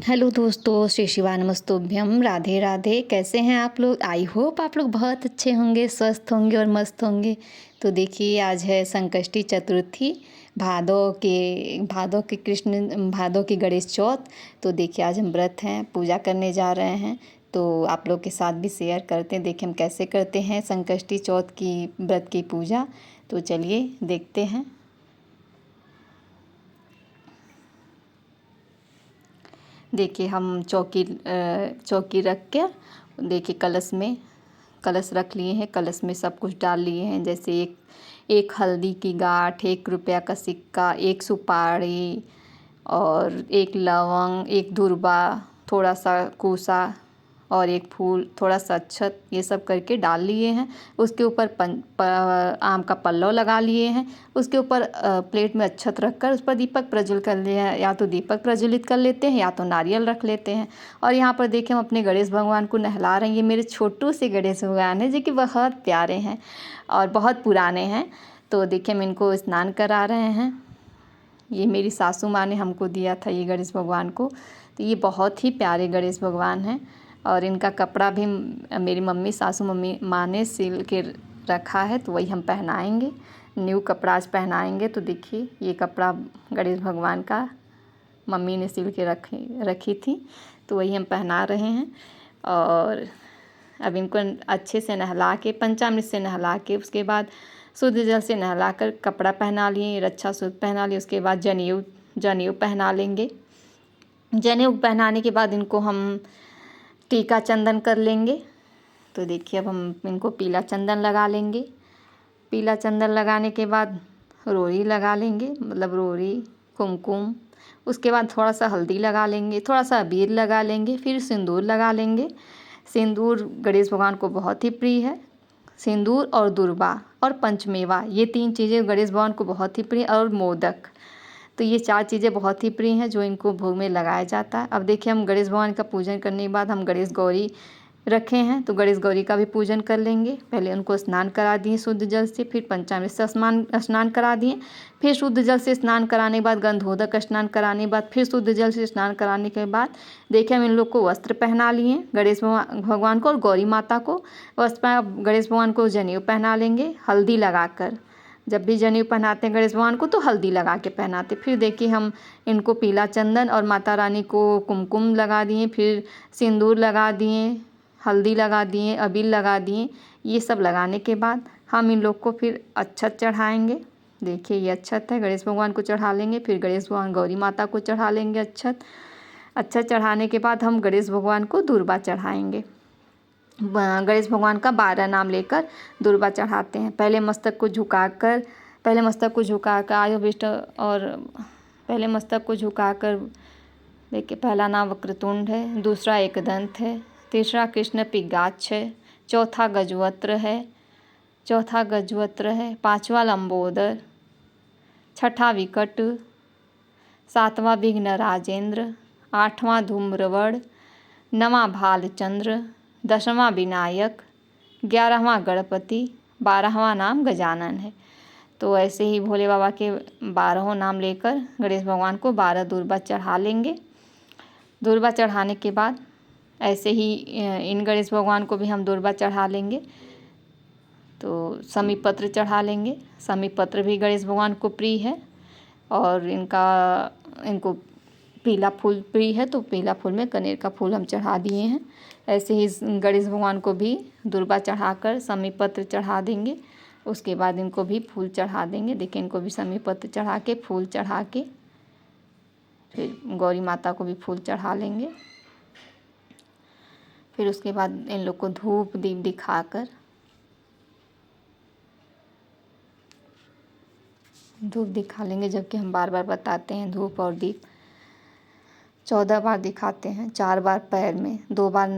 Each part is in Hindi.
हेलो दोस्तों, श्री शिवाय नमस्तुभ्यम, राधे राधे। कैसे हैं आप लोग? आई होप आप लोग बहुत अच्छे होंगे, स्वस्थ होंगे और मस्त होंगे। तो देखिए, आज है संकष्टी चतुर्थी, भादों की गणेश चौथ। तो देखिए, आज हम व्रत हैं, पूजा करने जा रहे हैं। तो आप लोग के साथ भी शेयर करते हैं, देखिए हम कैसे करते हैं संकष्टी चौथ की व्रत की पूजा। तो चलिए देखते हैं। देखिए, हम चौकी रख के देखिए कलश रख लिए हैं। कलश में सब कुछ डाल लिए हैं, जैसे एक हल्दी की गांठ, 1 रुपया का सिक्का, एक सुपारी और एक लवंग, एक दूर्बा, थोड़ा सा कूसा और एक फूल, थोड़ा सा अक्षत, ये सब करके डाल लिए हैं। उसके ऊपर आम का पल्लव लगा लिए हैं। उसके ऊपर प्लेट में अक्षत रखकर उस पर दीपक प्रज्वलित कर लिए हैं। या तो दीपक प्रज्वलित कर लेते हैं या तो नारियल रख लेते हैं। और यहाँ पर देखिए, हम अपने गणेश भगवान को नहला रहे हैं। ये मेरे छोटू से गणेश भगवान हैं, जो कि बहुत प्यारे हैं और बहुत पुराने हैं। तो देखिए, हम इनको स्नान करा रहे हैं। ये मेरी सासू माँ ने हमको दिया था ये गणेश भगवान को। तो ये बहुत ही प्यारे गणेश भगवान हैं। और इनका कपड़ा भी मेरी सासू मम्मी माँ ने सिल के रखा है, तो वही हम पहनाएंगे। न्यू कपड़ा आज पहनाएंगे। तो देखिए, ये कपड़ा गणेश भगवान का मम्मी ने सिल के रखी थी, तो वही हम पहना रहे हैं। और अब इनको अच्छे से नहला के, पंचामृत से नहला के, उसके बाद शुद्ध जल से नहला कर कपड़ा पहना लिए, रक्षा सूत्र पहना लिए। उसके बाद जनेऊ पहना लेंगे। जनेऊ पहनाने के बाद इनको हम टीका चंदन कर लेंगे। तो देखिए, अब हम इनको पीला चंदन लगा लेंगे। पीला चंदन लगाने के बाद रोरी लगा लेंगे, मतलब रोरी, कुमकुम। उसके बाद थोड़ा सा हल्दी लगा लेंगे, थोड़ा सा अबीर लगा लेंगे, फिर सिंदूर लगा लेंगे। सिंदूर गणेश भगवान को बहुत ही प्रिय है। सिंदूर और दुर्बा और पंचमेवा, ये 3 चीज़ें गणेश भगवान को बहुत ही प्रिय, और मोदक। तो ये 4 चीज़ें बहुत ही प्रिय हैं, जो इनको भोग में लगाया जाता है। अब देखिए, हम गणेश भगवान का पूजन करने के बाद हम गणेश गौरी रखे हैं, तो गणेश गौरी का भी पूजन कर लेंगे। पहले उनको स्नान करा दिए शुद्ध जल से, फिर पंचामृत से स्नान करा दिए। फिर शुद्ध जल से स्नान कराने के बाद गंधोदक स्नान कराने के बाद फिर शुद्ध जल से स्नान कराने के बाद देखिए, हम इन लोग को वस्त्र पहना लिए, गणेश भगवान को और गौरी माता को वस्त्र। गणेश भगवान को जनेऊ पहना लेंगे हल्दी लगाकर। जब भी जनेऊ पहनाते हैं गणेश भगवान को, तो हल्दी लगा के पहनाते। फिर देखिए, हम इनको पीला चंदन और माता रानी को कुमकुम लगा दिए, फिर सिंदूर लगा दिए, हल्दी लगा दिए, अबीर लगा दिए। ये सब लगाने के बाद हम इन लोग को फिर अक्षत चढ़ाएंगे। देखिए, ये अक्षत है, गणेश भगवान को चढ़ा लेंगे। फिर गणेश भगवान गौरी माता को चढ़ा लेंगे अक्षत। चढ़ाने के बाद हम गणेश भगवान को दूर्बा चढ़ाएंगे। गणेश भगवान का 12 नाम लेकर दूर्बा चढ़ाते हैं। पहले मस्तक को झुकाकर पहले मस्तक को झुकाकर देखिए, पहला नाम वक्रतुंड है, दूसरा एकदंत है, तीसरा कृष्ण पिगाच्छ है, चौथा गजवत्र है, 5वां लंबोदर, 6ठा विकट, 7वां विघ्न राजेंद्र, 8वां धूम्रवड़, 9वां भालचंद्र, 10वां विनायक, 11वां गणपति, 12वां नाम गजानन है। तो ऐसे ही भोले बाबा के 12 नाम लेकर गणेश भगवान को 12 दूर्बा चढ़ा लेंगे। दूर्बा चढ़ाने के बाद ऐसे ही इन गणेश भगवान को भी हम दूर्बा चढ़ा लेंगे। तो समीपत्र चढ़ा लेंगे। समीपत्र भी गणेश भगवान को प्रिय है, और इनको पीला फूल प्रिय है, तो पीला फूल में कनेर का फूल हम चढ़ा दिए हैं। ऐसे ही गणेश भगवान को भी दूर्बा चढ़ाकर समीपत्र चढ़ा देंगे। उसके बाद इनको भी फूल चढ़ा देंगे। देखिए, इनको भी समीपत्र चढ़ा के, फूल चढ़ा के, फिर गौरी माता को भी फूल चढ़ा लेंगे। फिर उसके बाद इन लोग को धूप दीप दिखाकर धूप दिखा लेंगे, जबकि हम बार बार बताते हैं धूप और दीप 14 बार दिखाते हैं। 4 बार पैर में, 2 बार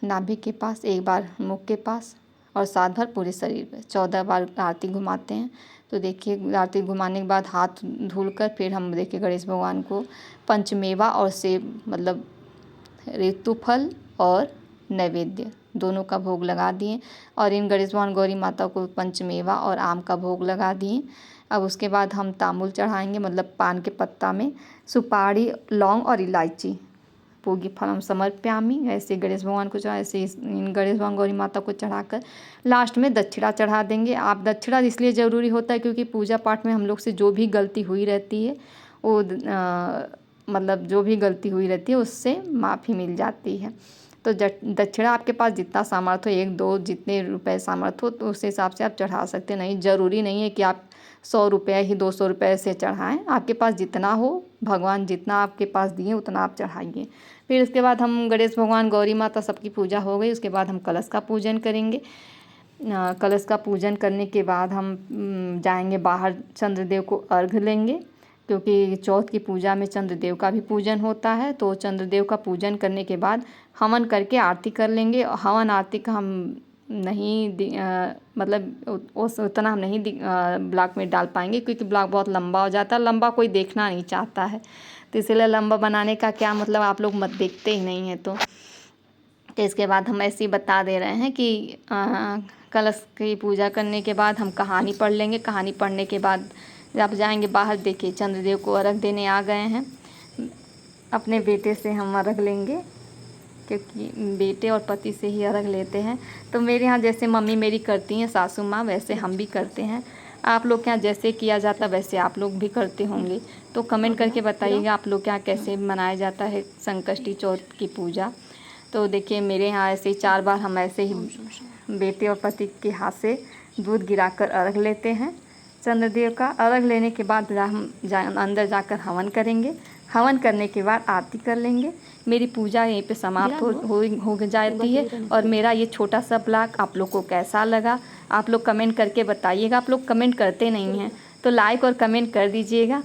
नाभि के पास, 1 बार मुख के पास, और 7 बार पूरे शरीर पे। 14 बार आरती घुमाते हैं। तो देखिए, आरती घुमाने के बाद हाथ धुलकर फिर हम देखिए गणेश भगवान को पंचमेवा और सेब, मतलब ऋतु फल और नैवेद्य दोनों का भोग लगा दिए। और इन गणेश भगवान गौरी माता को पंचमेवा और आम का भोग लगा दिए। अब उसके बाद हम तांबूल चढ़ाएंगे, मतलब पान के पत्ता में सुपारी, लौंग और इलायची पूगी फलम समर्प्यामि, ऐसे गणेश भगवान को चढ़ा, ऐसे गणेश भगवान गौरी माता को चढ़ाकर लास्ट में दक्षिणा चढ़ा देंगे। आप दक्षिणा इसलिए ज़रूरी होता है क्योंकि पूजा पाठ में हम लोग से जो भी गलती हुई रहती है वो मतलब जो भी गलती हुई रहती है उससे माफ़ी मिल जाती है। तो दक्षिणा आपके पास जितना सामर्थ्य हो, 1-2 जितने रुपए सामर्थ्य हो तो उस हिसाब से आप चढ़ा सकते हैं। नहीं ज़रूरी नहीं है कि आप 100 रुपये ही 200 रुपये से चढ़ाएं, आपके पास जितना हो, भगवान जितना आपके पास दिए उतना आप चढ़ाइए। फिर उसके बाद हम गणेश भगवान गौरी माता सबकी पूजा हो गई, उसके बाद हम कलश का पूजन करेंगे। कलश का पूजन करने के बाद हम जाएंगे बाहर, चंद्रदेव को अर्घ लेंगे क्योंकि चौथ की पूजा में चंद्रदेव का भी पूजन होता है। तो चंद्रदेव का पूजन करने के बाद हवन करके आरती कर लेंगे। हवन आरती का हम नहीं मतलब उतना हम नहीं ब्लॉग में डाल पाएंगे क्योंकि ब्लॉग बहुत लंबा हो जाता है, लंबा कोई देखना नहीं चाहता है, तो इसलिए लंबा बनाने का क्या मतलब, आप लोग मत देखते ही नहीं हैं। तो इसके बाद हम ऐसे ही बता दे रहे हैं कि कलश की पूजा करने के बाद हम कहानी पढ़ लेंगे। कहानी पढ़ने के बाद जब जाएंगे बाहर, देखिए चंद्रदेव को अर्घ देने आ गए हैं। अपने बेटे से हम अर्घ लेंगे क्योंकि बेटे और पति से ही अर्घ लेते हैं। तो मेरे यहाँ जैसे मम्मी मेरी करती हैं सासू माँ, वैसे हम भी करते हैं। आप लोग के यहाँ जैसे किया जाता वैसे आप लोग भी करते होंगे। तो कमेंट करके बताइएगा आप लोग के यहाँ कैसे मनाया जाता है संकष्टी चौथ की पूजा। तो देखिए मेरे यहाँ ऐसे ही 4 बार हम ऐसे ही बेटे और पति के हाथ से दूध गिराकर अर्घ लेते हैं चंद्रदेव का। अर्घ लेने के बाद हम अंदर जाकर हवन करेंगे। हवन करने के बाद आरती कर लेंगे। मेरी पूजा यहीं पे समाप्त हो जाती है। और मेरा ये छोटा सा ब्लॉग आप लोग को कैसा लगा, आप लोग कमेंट करके बताइएगा। आप लोग कमेंट करते नहीं हैं तो लाइक और कमेंट कर दीजिएगा।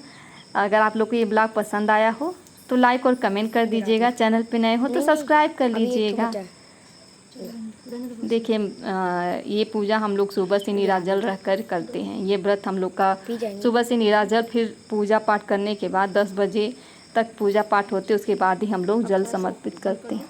अगर आप लोग को ये ब्लॉग पसंद आया हो तो लाइक और कमेंट कर दीजिएगा। चैनल पे नए हो तो सब्सक्राइब कर लीजिएगा। देखिए ये पूजा हम लोग सुबह से निराजल रहकर करते हैं। ये व्रत हम लोग का सुबह से निराजल, फिर पूजा पाठ करने के बाद 10 बजे तक पूजा पाठ होते, उसके बाद ही हम लोग जल समर्पित करते हैं।